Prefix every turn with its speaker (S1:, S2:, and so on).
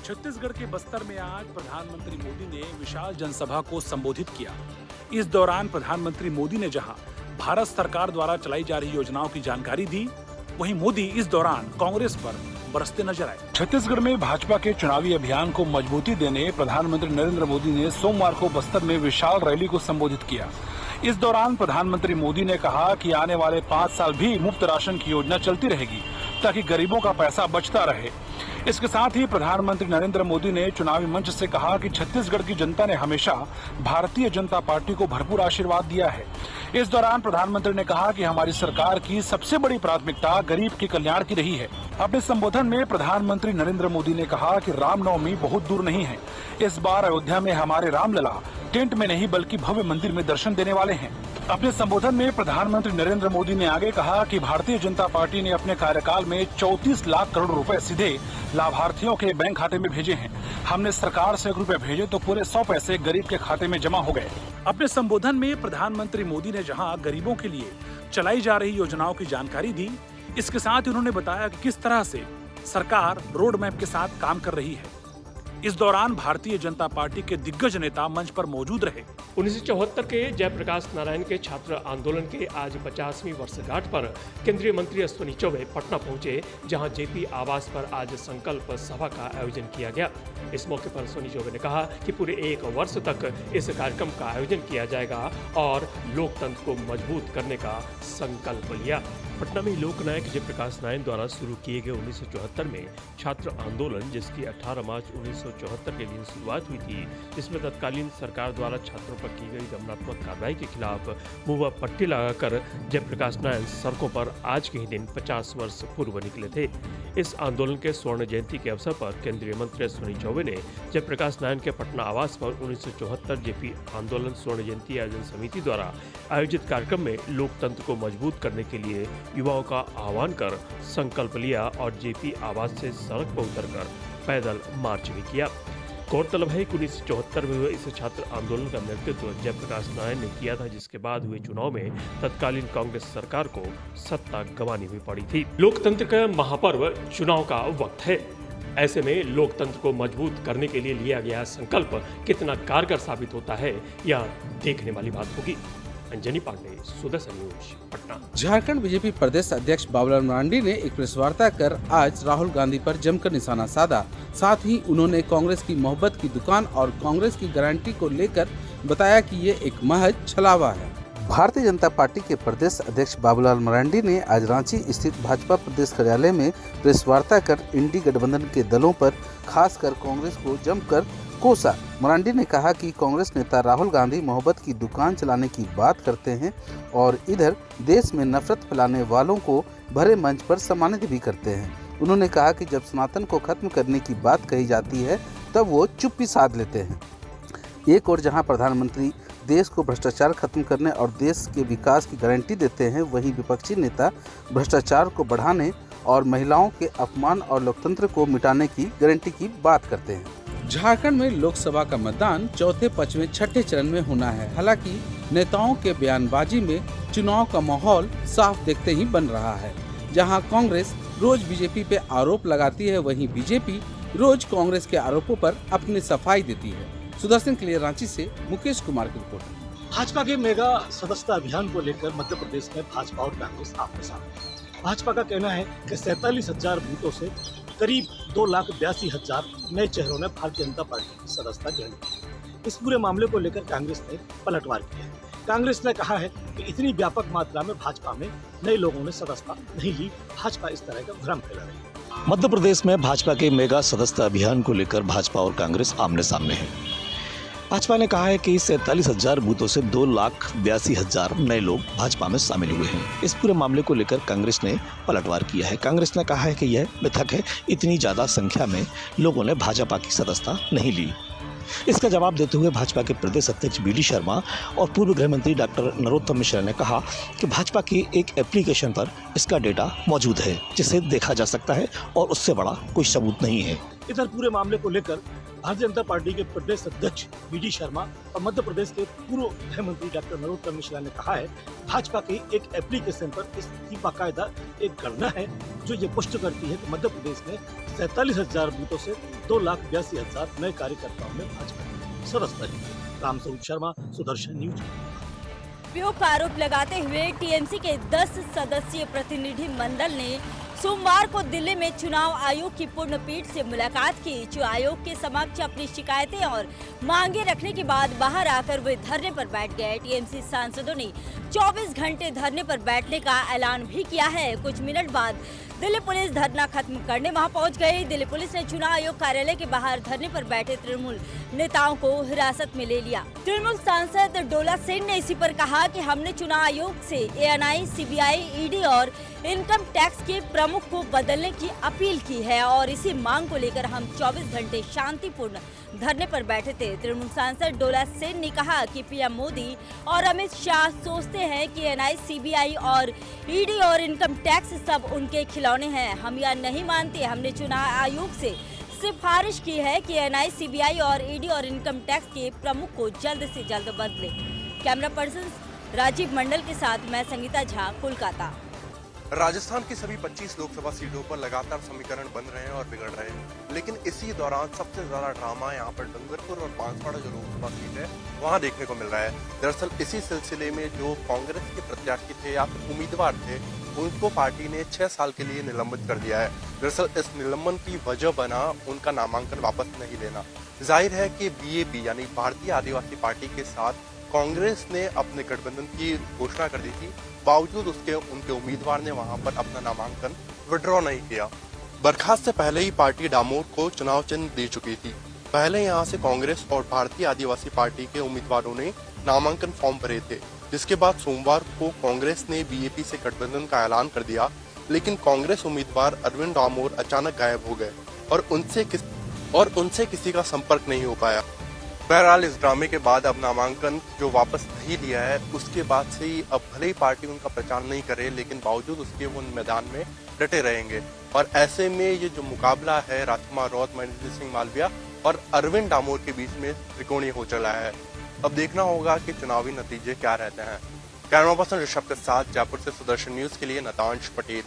S1: छत्तीसगढ़ के बस्तर में आज प्रधानमंत्री मोदी ने विशाल जनसभा को संबोधित किया। इस दौरान प्रधानमंत्री मोदी ने जहां भारत सरकार द्वारा चलाई जा रही योजनाओं की जानकारी दी, वहीं मोदी इस दौरान कांग्रेस पर बरसते नजर आए। छत्तीसगढ़ में भाजपा के चुनावी अभियान को मजबूती देने प्रधानमंत्री नरेंद्र मोदी ने सोमवार को बस्तर में विशाल रैली को संबोधित किया। इस दौरान प्रधानमंत्री मोदी ने कहा कि आने वाले 5 साल भी मुफ्त राशन की योजना चलती रहेगी ताकि गरीबों का पैसा बचता रहे। इसके साथ ही प्रधानमंत्री नरेंद्र मोदी ने चुनावी मंच से कहा कि छत्तीसगढ़ की जनता ने हमेशा भारतीय जनता पार्टी को भरपूर आशीर्वाद दिया है। इस दौरान प्रधानमंत्री ने कहा कि हमारी सरकार की सबसे बड़ी प्राथमिकता गरीब के कल्याण की रही है। अपने संबोधन में प्रधानमंत्री नरेंद्र मोदी ने कहा कि रामनवमी बहुत दूर नहीं है। इस बार अयोध्या में हमारे रामलला टेंट में नहीं बल्कि भव्य मंदिर में दर्शन देने वाले हैं। अपने संबोधन में प्रधानमंत्री नरेंद्र मोदी ने आगे कहा कि भारतीय जनता पार्टी ने अपने कार्यकाल में 34 लाख करोड़ रुपए सीधे लाभार्थियों के बैंक खाते में भेजे हैं। हमने सरकार से 1 रुपए भेजे तो पूरे 100 पैसे गरीब के खाते में जमा हो गए। अपने संबोधन में प्रधानमंत्री मोदी ने जहां गरीबों के लिए चलाई जा रही योजनाओं की जानकारी दी, इसके साथ ही उन्होंने बताया कि किस तरह से सरकार रोड मैप के साथ काम कर रही है। इस दौरान भारतीय जनता पार्टी के दिग्गज नेता मंच पर मौजूद रहे।
S2: 1974 के जयप्रकाश नारायण के छात्र आंदोलन के आज 50वीं वर्षगांठ पर केंद्रीय मंत्री अश्विनी चौबे पटना पहुंचे, जहां जेपी आवास पर आज संकल्प सभा का आयोजन किया गया। इस मौके पर अश्विनी चौबे ने कहा कि पूरे 1 वर्ष तक इस कार्यक्रम का आयोजन किया जाएगा और लोकतंत्र को मजबूत करने का संकल्प लिया। पटना में लोकनायक जयप्रकाश नारायण द्वारा शुरू किए गए 1974 में छात्र आंदोलन, जिसकी 18 मार्च 1974 के दिन शुरुआत हुई थी, जिसमें तत्कालीन सरकार द्वारा छात्रों पर की गई दमनात्मक कार्रवाई के खिलाफ मुंह पर पट्टी लगाकर जयप्रकाश नारायण सड़कों पर आज के ही दिन 50 वर्ष पूर्व निकले थे। इस आंदोलन के स्वर्ण जयंती के अवसर पर केंद्रीय मंत्री अश्विनी चौबे ने जयप्रकाश नारायण के पटना आवास पर 1974 जेपी आंदोलन स्वर्ण जयंती आयोजन समिति द्वारा आयोजित कार्यक्रम में लोकतंत्र को मजबूत करने के लिए युवाओं का आह्वान कर संकल्प लिया और जेपी आवास से सड़क पर उतरकर पैदल मार्च भी किया। गौरतलब है कि 1974 में हुए इस छात्र आंदोलन का नेतृत्व जयप्रकाश नारायण ने किया था, जिसके बाद हुए चुनाव में तत्कालीन कांग्रेस सरकार को सत्ता गंवानी हुई पड़ी थी। लोकतंत्र का महापर्व चुनाव का वक्त है। ऐसे में लोकतंत्र को मजबूत करने के लिए लिया गया संकल्प कितना कारगर साबित होता है, यह देखने वाली बात होगी। अंजनी पांडे, सुदर्शन न्यूज, पटना।
S3: झारखंड बीजेपी प्रदेश अध्यक्ष बाबूलाल मरांडी ने एक प्रेस वार्ता कर आज राहुल गांधी पर जमकर निशाना साधा। साथ ही उन्होंने कांग्रेस की मोहब्बत की दुकान और कांग्रेस की गारंटी को लेकर बताया कि ये एक महज छलावा है। भारतीय जनता पार्टी के प्रदेश अध्यक्ष बाबूलाल मरांडी ने आज रांची स्थित भाजपा प्रदेश कार्यालय में प्रेस वार्ता कर इंडी गठबंधन के दलों पर खासकर कांग्रेस को जमकर कोसा। मरांडी ने कहा कि कांग्रेस नेता राहुल गांधी मोहब्बत की दुकान चलाने की बात करते हैं और इधर देश में नफरत फैलाने वालों को भरे मंच पर सम्मानित भी करते हैं। उन्होंने कहा कि जब सनातन को खत्म करने की बात कही जाती है तब वो चुप्पी साध लेते हैं। एक और जहां प्रधानमंत्री देश को भ्रष्टाचार खत्म करने और देश के विकास की गारंटी देते हैं, वहीं विपक्षी नेता भ्रष्टाचार को बढ़ाने और महिलाओं के अपमान और लोकतंत्र को मिटाने की गारंटी की बात करते हैं। झारखंड में लोकसभा का मतदान चौथे 5वें 6ठे चरण में होना है। हालांकि नेताओं के बयानबाजी में चुनाव का माहौल साफ देखते ही बन रहा है। जहां कांग्रेस रोज बीजेपी पे आरोप लगाती है, वहीं बीजेपी रोज कांग्रेस के आरोपों पर अपनी सफाई देती है। सुदर्शन के लिए रांची से मुकेश कुमार की रिपोर्ट।
S4: भाजपा के मेगा सदस्यता अभियान को लेकर मध्य प्रदेश में भाजपा और कांग्रेस आमने सामने। भाजपा का कहना है कि 47,000 बूथों से करीब 2,82,000 नए चेहरों ने भारतीय जनता पार्टी की सदस्यता ग्रहण की। इस पूरे मामले को लेकर कांग्रेस ने पलटवार किया है। कांग्रेस ने कहा है कि इतनी व्यापक मात्रा में भाजपा में नए लोगों ने सदस्यता नहीं ली। भाजपा इस तरह का भ्रम फैला रही है। मध्य प्रदेश में भाजपा के मेगा सदस्यता अभियान को लेकर भाजपा और कांग्रेस आमने सामने है। भाजपा ने कहा है कि 47,000 बूथों से 2,82,000 नए लोग भाजपा में शामिल हुए हैं। इस पूरे मामले को लेकर कांग्रेस ने पलटवार किया है। कांग्रेस ने कहा है कि यह मिथक है, इतनी ज़्यादा संख्या में लोगों ने भाजपा की सदस्यता नहीं ली। इसका जवाब देते हुए भाजपा के प्रदेश अध्यक्ष बी डी शर्मा और पूर्व गृह मंत्री डॉक्टर नरोत्तम मिश्रा ने कहा कि भाजपा की एक एप्लीकेशन पर इसका डेटा मौजूद है, जिसे देखा जा सकता है और उससे बड़ा कोई सबूत नहीं है। इधर पूरे मामले को लेकर भारतीय जनता पार्टी के प्रदेश अध्यक्ष वी.डी. शर्मा और मध्य प्रदेश के पूर्व गृह मंत्री डॉक्टर नरोत्तम मिश्रा ने कहा है, भाजपा के एक एप्लीकेशन पर इसकी बाकायदा एक गणना है जो ये पुष्ट करती है कि मध्य प्रदेश में 47,000 बूथों से 2,82,000 नए कार्यकर्ताओं में भाजपा की सदस्यता ली। रामस्वरूप शर्मा, सुदर्शन न्यूज।
S5: दुरुपयोग का आरोप लगाते हुए टीएमसी के 10 सदस्यीय प्रतिनिधि मंडल ने सोमवार को दिल्ली में चुनाव आयोग की पूर्ण पीठ से मुलाकात की। जो आयोग के समक्ष अपनी शिकायतें और मांगे रखने के बाद बाहर आकर वे धरने पर बैठ गए। टीएमसी सांसदों ने 24 घंटे धरने पर बैठने का ऐलान भी किया है। कुछ मिनट बाद दिल्ली पुलिस धरना खत्म करने वहां पहुंच गई। दिल्ली पुलिस ने चुनाव आयोग कार्यालय के बाहर धरने पर बैठे तृणमूल नेताओं को हिरासत में ले लिया। तृणमूल सांसद डोला सेन ने इसी पर कहा कि हमने चुनाव आयोग से एएनआई, सीबीआई, ईडी और इनकम टैक्स के प्रमुख को बदलने की अपील की है और इसी मांग को लेकर हम 24 घंटे शांतिपूर्ण धरने पर बैठे थे। तृणमूल सांसद डोला सेन ने कहा कि पीएम मोदी और अमित शाह सोचते हैं कि एएनआई, सीबीआई और ईडी और इनकम टैक्स सब उनके खिलौने हैं। हम यह नहीं मानते। हमने चुनाव आयोग से सिफारिश की है कि एएनआई, सीबीआई और ईडी और इनकम टैक्स के प्रमुख को जल्द से जल्द बदले। कैमरा पर्सन राजीव मंडल के साथ मैं संगीता झा, कोलकाता।
S6: राजस्थान की सभी 25 लोकसभा सीटों पर लगातार समीकरण बन रहे हैं और बिगड़ रहे हैं, लेकिन इसी दौरान सबसे ज्यादा ड्रामा यहाँ पर डूंगरपुर और बांसवाड़ा जो लोकसभा सीट है वहाँ देखने को मिल रहा है। दरअसल इसी सिलसिले में जो कांग्रेस के प्रत्याशी थे या फिर उम्मीदवार थे, उनको पार्टी ने 6 साल के लिए निलंबित कर दिया है। दरअसल इस निलंबन की वजह बना उनका नामांकन वापस नहीं लेना। जाहिर है कि बीएपी यानी भारतीय आदिवासी पार्टी के साथ कांग्रेस ने अपने गठबंधन की घोषणा कर दी थी, बावजूद उसके उनके उम्मीदवार ने वहां पर अपना नामांकन विड्रॉ नहीं किया। बरखास्त से पहले ही पार्टी डामोर को चुनाव चिन्ह दे चुकी थी। पहले यहां से कांग्रेस और भारतीय आदिवासी पार्टी के उम्मीदवारों ने नामांकन फॉर्म भरे थे, जिसके बाद सोमवार को कांग्रेस ने बीएपी से गठबंधन का ऐलान कर दिया, लेकिन कांग्रेस उम्मीदवार अरविंद डामोर अचानक गायब हो गए और उनसे किसी का संपर्क नहीं हो पाया। बहरहाल इस ड्रामे के बाद अब नामांकन जो वापस नहीं लिया है, उसके बाद से ही अब भले ही पार्टी उनका प्रचार नहीं करे, लेकिन बावजूद उसके वो मैदान में डटे रहेंगे। और ऐसे में ये जो मुकाबला है राजकुमार रौत, महेंद्र सिंह मालविया और अरविंद डामोर के बीच में त्रिकोणीय हो चला है। अब देखना होगा कि चुनावी नतीजे क्या रहते हैं। कैमरा पर्सन ऋषभ के साथ जयपुर से सुदर्शन न्यूज के लिए नतांश पटेल।